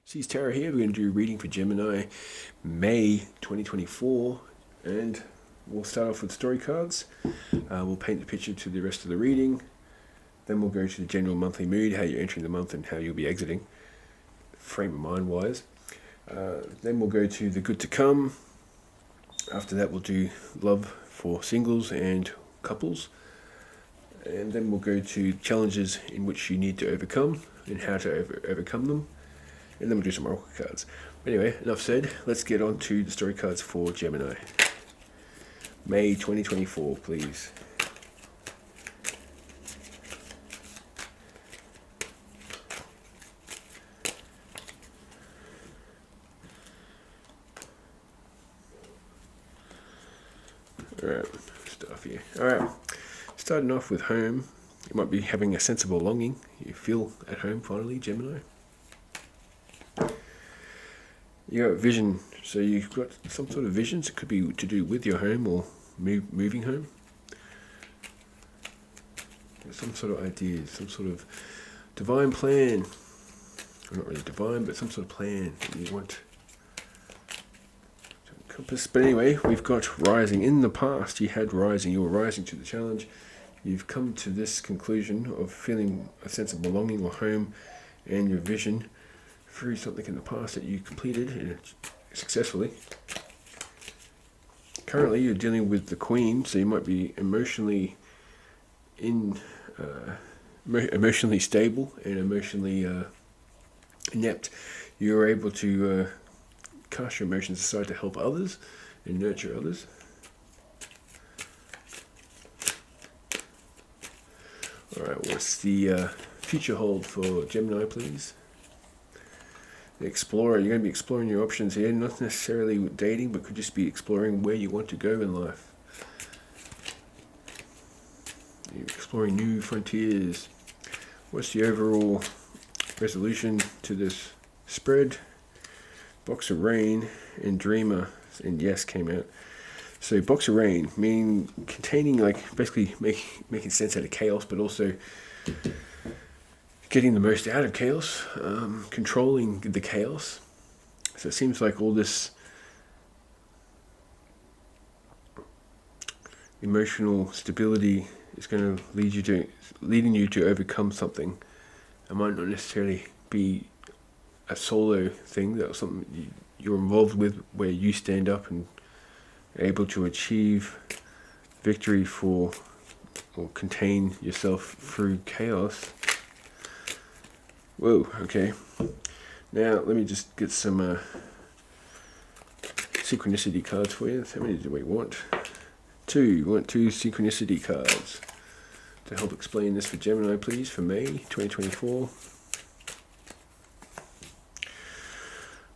She's Tarot here. We're going to do a reading for Gemini May 2024, and we'll start off with story cards. We'll paint the picture to the rest of the reading. Then we'll go to the general monthly mood, how you're entering the month and how you'll be exiting, frame of mind wise. Then we'll go to the good to come. After that we'll do love for singles and couples. And then we'll go to challenges in which you need to overcome and how to overcome them. And then we'll do some oracle cards. Anyway, enough said. Let's get on to the story cards for Gemini. May 2024, please. Alright, start off here. Alright, starting off with home. You might be having a sense of belonging. You feel at home finally, Gemini. You got vision, so you've got some sort of visions. It could be to do with your home or moving home. Some sort of ideas, some sort of divine plan. Well, not really divine, but some sort of plan that you want to encompass. But anyway, we've got rising. In the past, you had rising. You were rising to the challenge. You've come to this conclusion of feeling a sense of belonging or home and your vision through something in the past that you completed successfully. Currently you're dealing with the Queen, so you might be emotionally emotionally stable and emotionally inept. You're able to cast your emotions aside to help others and nurture others. Alright, what's the future hold for Gemini, please? The explorer, you're going to be exploring your options here, not necessarily dating, but could just be exploring where you want to go in life. You're exploring new frontiers. What's the overall resolution to this spread? Box of Rain and Dreamer and Yes came out. So Box of Rain, meaning containing, like, basically making sense out of chaos, but also getting the most out of chaos, controlling the chaos. So it seems like all this emotional stability is going to leading you to overcome something. It might not necessarily be a solo thing, that's something you're involved with, where you stand up and are able to achieve victory for or contain yourself through chaos. Whoa, okay. Now, let me just get some synchronicity cards for you. How many do we want? Two. We want 2 synchronicity cards to help explain this for Gemini, please, for May 2024.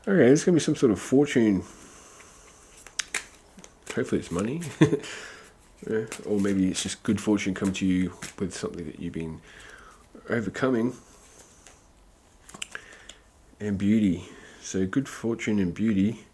Okay, there's going to be some sort of fortune. Hopefully it's money. Or maybe it's just good fortune come to you with something that you've been overcoming. And beauty. So good fortune and beauty.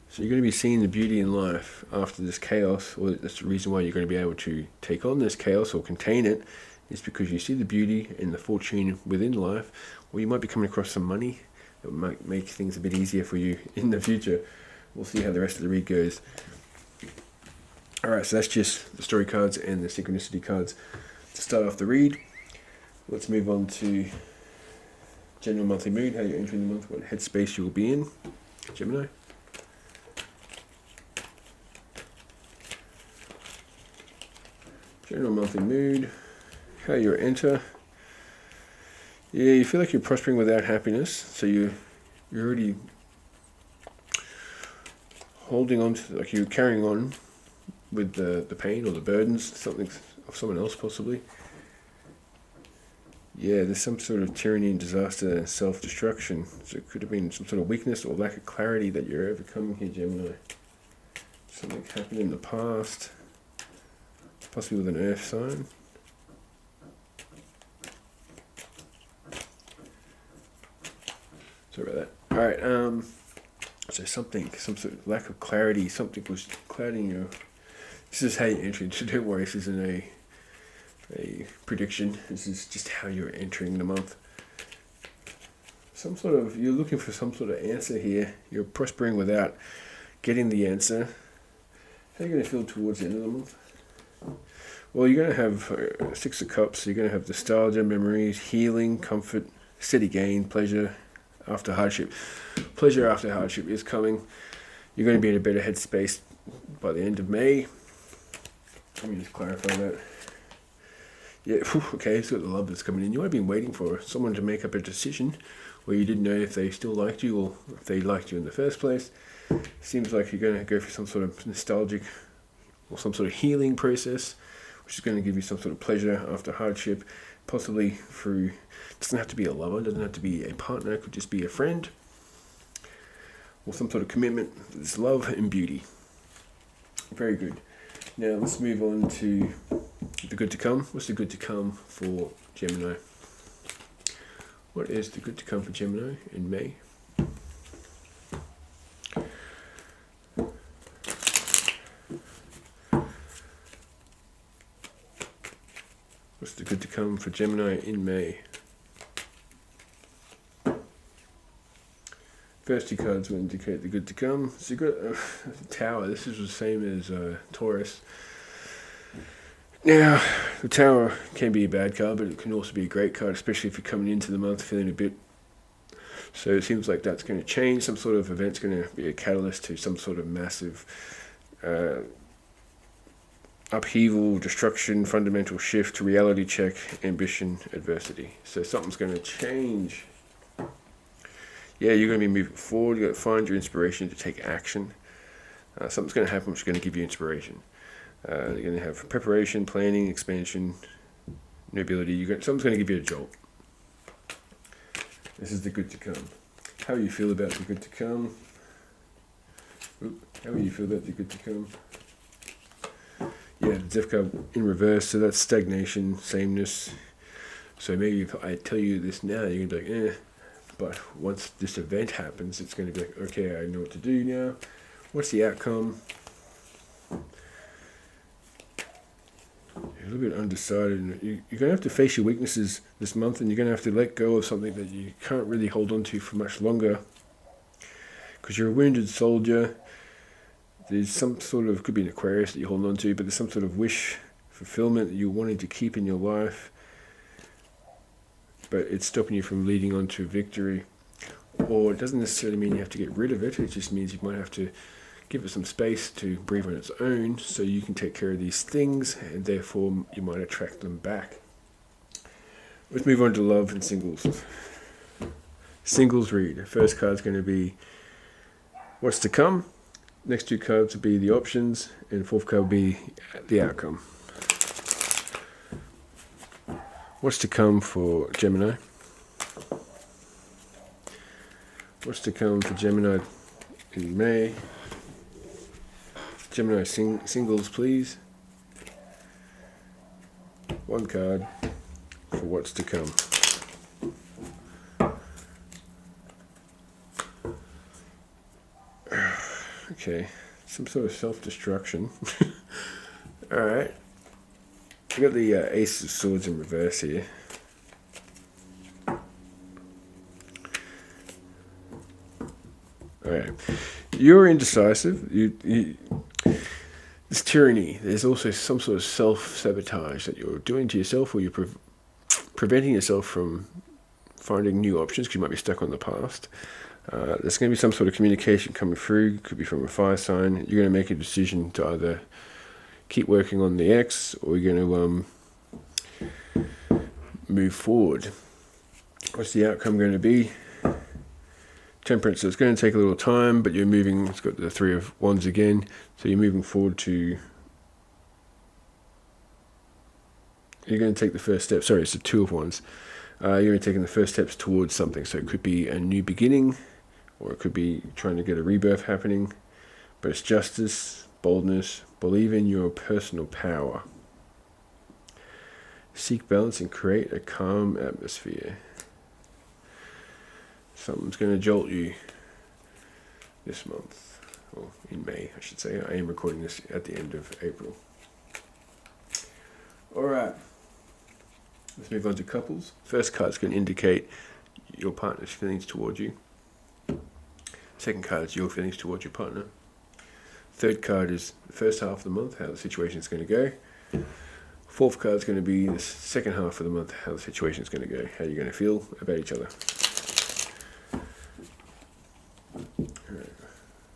So you're going to be seeing the beauty in life after this chaos, or that's the reason why you're going to be able to take on this chaos or contain it, is because you see the beauty and the fortune within life, or you might be coming across some money that might make things a bit easier for you in the future. We'll see how the rest of the read goes. Alright, so that's just the story cards and the synchronicity cards to start off the read. Let's move on to general monthly mood, how you're entering the month, what headspace you will be in, Gemini. General monthly mood, how you enter. Yeah, you feel like you're prospering without happiness, so you're already holding on to, like you're carrying on with the pain or the burdens, something of someone else possibly. Yeah, there's some sort of tyranny and disaster and self-destruction. So it could have been some sort of weakness or lack of clarity that you're overcoming here, Gemini. Something happened in the past, possibly with an earth sign. Sorry about that. Alright, so some sort of lack of clarity, something was clouding you. This is how you entered, so don't worry, this isn't a prediction. This is just how you're entering the month. you're looking for some sort of answer here. You're prospering without getting the answer. How are you going to feel towards the end of the month? Well, you're going to have Six of Cups. You're going to have nostalgia, memories, healing, comfort, steady gain, pleasure after hardship. Pleasure after hardship is coming. You're going to be in a better headspace by the end of May. Let me just clarify that. Yeah, okay, so the love that's coming in. You might have been waiting for someone to make up a decision where you didn't know if they still liked you or if they liked you in the first place. Seems like you're going to go for some sort of nostalgic or some sort of healing process, which is going to give you some sort of pleasure after hardship, possibly through, doesn't have to be a lover, doesn't have to be a partner, it could just be a friend, or some sort of commitment. There's love and beauty. Very good. Now let's move on to the good to come. What's the good to come for Gemini? What is the good to come for Gemini in May? What's the good to come for Gemini in May? First two cards will indicate the good to come. So you've got the Tower. This is the same as Taurus. Now, the Tower can be a bad card, but it can also be a great card, especially if you're coming into the month feeling a bit. So it seems like that's going to change. Some sort of event's going to be a catalyst to some sort of massive upheaval, destruction, fundamental shift, reality check, ambition, adversity. So something's going to change. Yeah, you're going to be moving forward. You've got to find your inspiration to take action. Something's going to happen which is going to give you inspiration. You're going to have preparation, planning, expansion, nobility. Something's going to give you a jolt. This is the good to come. How you feel about the good to come? How will you feel about the good to come? Yeah, the Death card in reverse, so that's stagnation, sameness. So maybe if I tell you this now, you're going to be like, eh. But once this event happens, it's going to be like, okay, I know what to do now. What's the outcome? You're a little bit undecided. You're going to have to face your weaknesses this month, and you're going to have to let go of something that you can't really hold on to for much longer. Because you're a wounded soldier. There's some sort of, could be an Aquarius that you hold on to, but there's some sort of wish fulfillment that you're wanting to keep in your life. But it's stopping you from leading on to victory. Or it doesn't necessarily mean you have to get rid of it. It just means you might have to give it some space to breathe on its own so you can take care of these things, and therefore you might attract them back. Let's move on to love and singles. Singles read. The first card's going to be what's to come. Next two cards will be the options, and the fourth card will be the outcome. What's to come for Gemini? What's to come for Gemini in May? Gemini singles, please. One card for what's to come. Okay, some sort of self-destruction. Alright. We got the Ace of Swords in reverse here. Alright. You're indecisive. This tyranny. There's also some sort of self-sabotage that you're doing to yourself, or you're preventing yourself from finding new options because you might be stuck on the past. There's going to be some sort of communication coming through. Could be from a fire sign. You're going to make a decision to either keep working on the X, or you're going to move forward. What's the outcome going to be? Temperance. So it's going to take a little time, but you're moving. It's got the Three of Wands again. So you're moving forward to. You're going to take the first step. Sorry, it's the Two of Wands. You're going to be taking the first steps towards something. So it could be a new beginning, or it could be trying to get a rebirth happening. But it's justice, boldness, believe in your personal power. Seek balance and create a calm atmosphere. Something's going to jolt you this month, or in May, I should say. I am recording this at the end of April. Alright, let's move on to couples. First card's going to indicate your partner's feelings towards you. Second card is your feelings towards your partner. Third card is the first half of the month, how the situation is going to go. Fourth card is going to be the second half of the month, how the situation is going to go, how you're going to feel about each other. Right.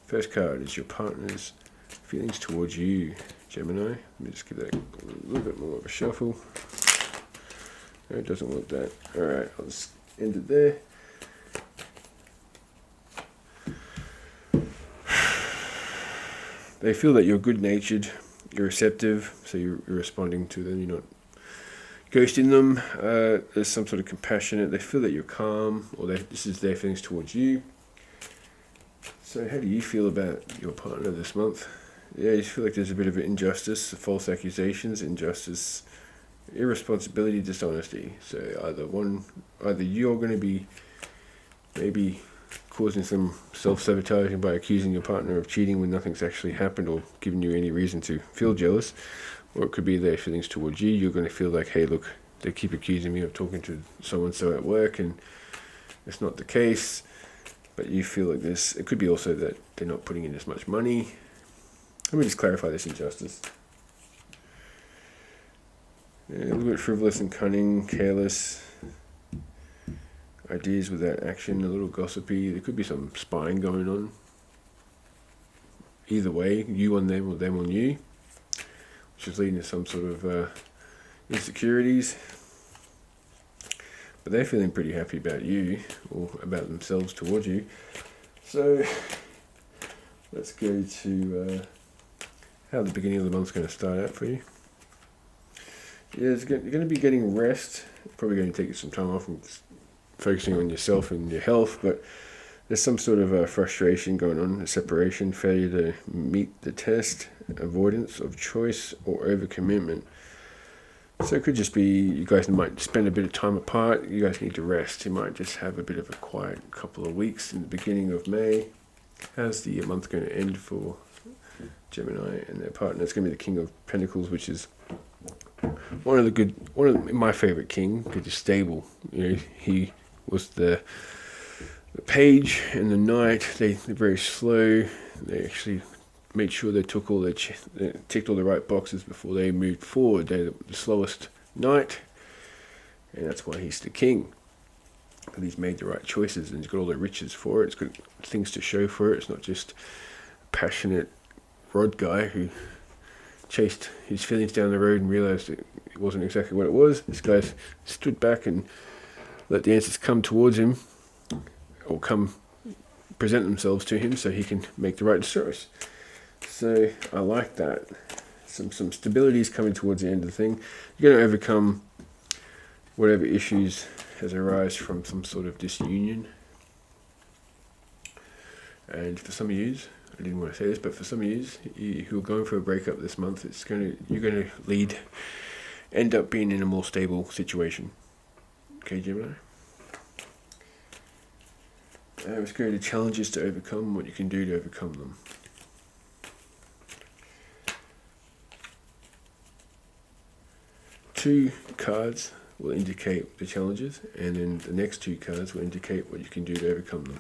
First card is your partner's feelings towards you, Gemini. Let me just give that a little bit more of a shuffle. No, it doesn't want that. Alright, I'll just end it there. They feel that you're good-natured, you're receptive, so you're responding to them, you're not ghosting them. There's some sort of compassionate. They feel that you're calm, or this is their feelings towards you. So how do you feel about your partner this month? Yeah, you feel like there's a bit of injustice, false accusations, injustice, irresponsibility, dishonesty. So either you're going to be maybe causing some self-sabotaging by accusing your partner of cheating when nothing's actually happened or giving you any reason to feel jealous, or it could be their feelings towards you. You're going to feel like, hey, look, they keep accusing me of talking to so-and-so at work, and it's not the case. But you feel like this. It could be also that they're not putting in as much money. Let me just clarify this injustice. Yeah, a little bit frivolous and cunning, careless, ideas without action, a little gossipy. There could be some spying going on. Either way, you on them or them on you, which is leading to some sort of insecurities. But they're feeling pretty happy about you, or about themselves towards you. So let's go to how the beginning of the month's going to start out for you. Yeah, you're going to be getting rest. Probably going to take you some time off and focusing on yourself and your health, but there's some sort of frustration going on, a separation, failure to meet the test, avoidance of choice, or overcommitment. So it could just be you guys might spend a bit of time apart. You guys need to rest. You might just have a bit of a quiet couple of weeks in the beginning of May. How's the month going to end for Gemini and their partner? It's going to be the King of Pentacles, which is my favorite king, because he's stable. You know, he was the page and the knight. They're very slow. They actually made sure they took they ticked all the right boxes before they moved forward. They're the slowest knight, and that's why he's the king. But he's made the right choices, and he's got all the riches for it. It's got things to show for it. It's not just a passionate rod guy who chased his feelings down the road and realized it wasn't exactly what it was. This guy's stood back and let the answers come towards him, or present themselves to him, so he can make the right choice. So I like that. Some stability is coming towards the end of the thing. You're going to overcome whatever issues has arisen from some sort of disunion. And for some of you, I didn't want to say this, but for some of you who are going for a breakup this month, you're going to end up being in a more stable situation. Okay, Gemini? Let's go to challenges to overcome, what you can do to overcome them. Two cards will indicate the challenges, and then the next two cards will indicate what you can do to overcome them.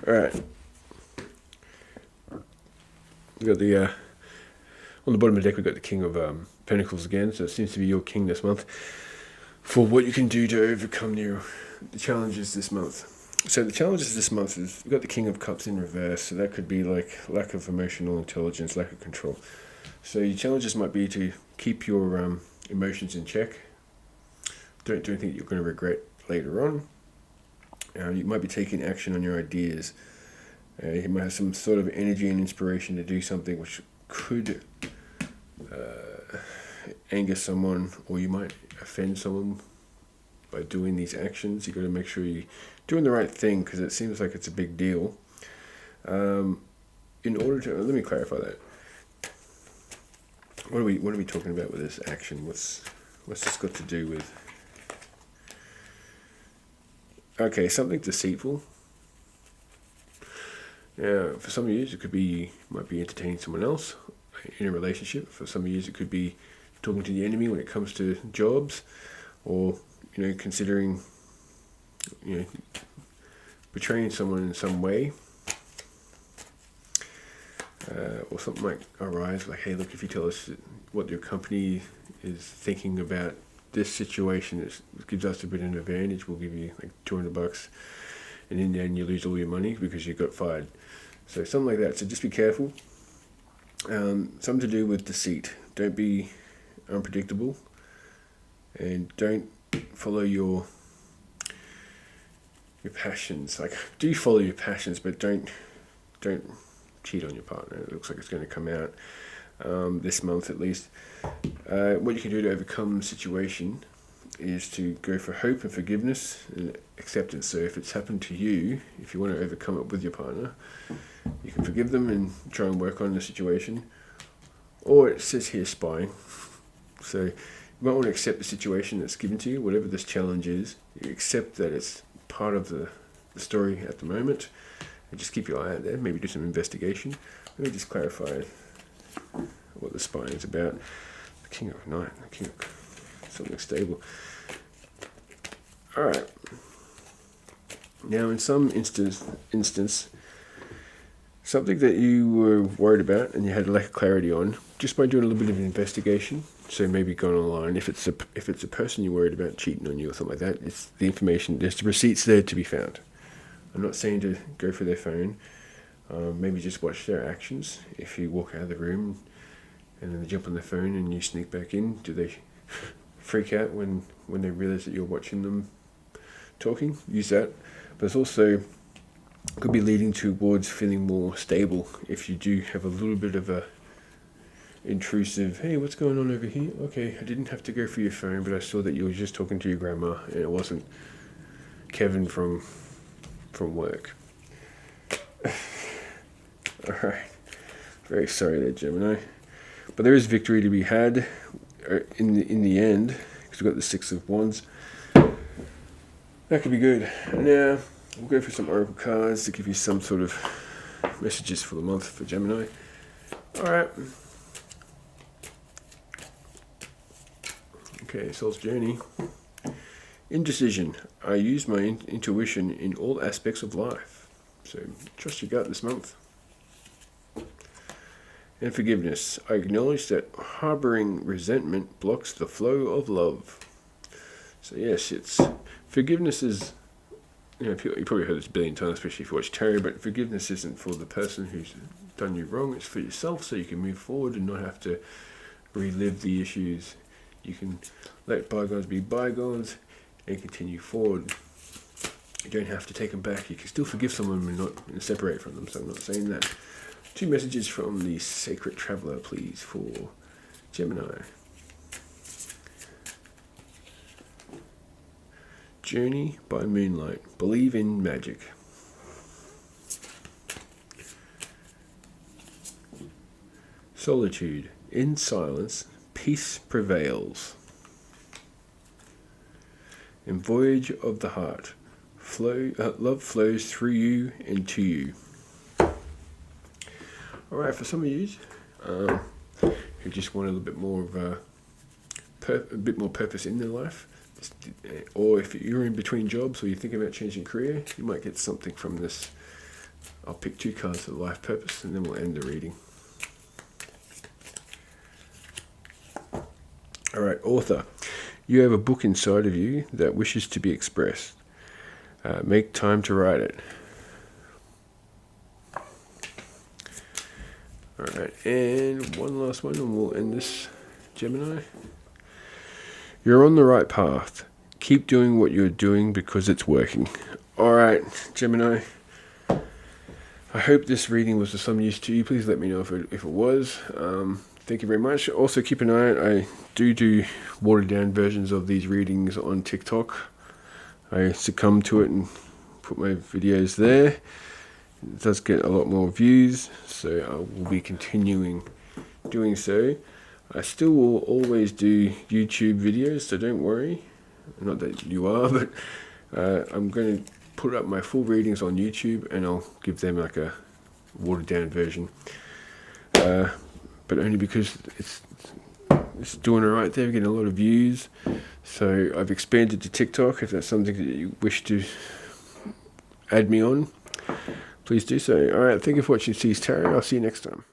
Alright. We've got the on the bottom of the deck we've got the King of Pentacles again, so it seems to be your king this month, for what you can do to overcome the challenges this month. So the challenges this month is, we've got the King of Cups in reverse, so that could be like lack of emotional intelligence, lack of control. So your challenges might be to keep your emotions in check. Don't do anything you're going to regret later on. You might be taking action on your ideas. You might have some sort of energy and inspiration to do something which could anger someone, or you might offend someone by doing these actions. You've got to make sure you're doing the right thing, because it seems like it's a big deal. In order to, let me clarify that. What are we talking about with this action? What's this got to do with? Okay, something deceitful. Now, for some of you, it could be might be entertaining someone else in a relationship. For some of you, it could be talking to the enemy when it comes to jobs, or considering betraying someone in some way. Or something might arise like, hey, look, if you tell us what your company is thinking about this situation, it gives us a bit of an advantage. We'll give you like $200, and in the end you lose all your money because you got fired. So something like that. So just be careful. Something to do with deceit. Don't be unpredictable, and don't follow your passions. Like, do follow your passions, but don't cheat on your partner. It looks like it's going to come out this month at least. What you can do to overcome the situation is to go for hope and forgiveness and acceptance. So if it's happened to you, if you want to overcome it with your partner, you can forgive them and try and work on the situation. Or it says here spying. So you might want to accept the situation that's given to you, whatever this challenge is. You accept that it's part of the story at the moment. And just keep your eye out there, maybe do some investigation. Let me just clarify what the spying is about. The King of Knight, the King of something stable. Alright. Now in some instance, something that you were worried about and you had a lack of clarity on, just by doing a little bit of an investigation, so maybe going online, if it's a person you're worried about cheating on you or something like that, it's the information, there's the receipts there to be found. I'm not saying to go for their phone. Maybe just watch their actions. If you walk out of the room and then they jump on their phone and you sneak back in, do they freak out when they realize that you're watching them talking? Use that. But it's also could be leading towards feeling more stable if you do have a little bit of a intrusive, hey, what's going on over here? Okay, I didn't have to go for your phone, but I saw that you were just talking to your grandma and it wasn't Kevin from work. Alright, very sorry there, Gemini, but there is victory to be had in the end, because we've got the Six of Wands. That could be good. Now we'll go for some oracle cards to give you some sort of messages for the month for Gemini. Alright, okay, Soul's Journey. Indecision. I use my intuition in all aspects of life. So trust your gut this month. And forgiveness. I acknowledge that harboring resentment blocks the flow of love. So yes, it's forgiveness is, you probably heard this a billion times, especially if you watch tarot, but forgiveness isn't for the person who's done you wrong, it's for yourself, so you can move forward and not have to relive the issues. You can let bygones be bygones and continue forward. You don't have to take them back. You can still forgive someone and not separate from them, so I'm not saying that. 2 messages from the Sacred Traveller, please, for Gemini. Journey by Moonlight. Believe in magic. Solitude. In silence, peace prevails. And Voyage of the Heart. Love flows through you and to you. Alright, for some of you who just want a little bit more of a bit more purpose in their life, or if you're in between jobs or you're thinking about changing career, you might get something from this. I'll pick 2 cards for life purpose and then we'll end the reading. Alright, author. You have a book inside of you that wishes to be expressed. Make time to write it. Alright, and one last one and we'll end this, Gemini. You're on the right path. Keep doing what you're doing because it's working. Alright, Gemini. I hope this reading was of some use to you. Please let me know if it was. Thank you very much. Also keep an eye out. I do watered down versions of these readings on TikTok. I succumb to it and put my videos there. It does get a lot more views, so I will be continuing doing so. I still will always do YouTube videos, so don't worry. Not that you are, but I'm going to put up my full readings on YouTube, and I'll give them like a watered down version, but only because it's doing alright there, getting a lot of views. So I've expanded to TikTok. If that's something that you wish to add me on, please do so. Alright, thank you for watching C's Tarot. I'll see you next time.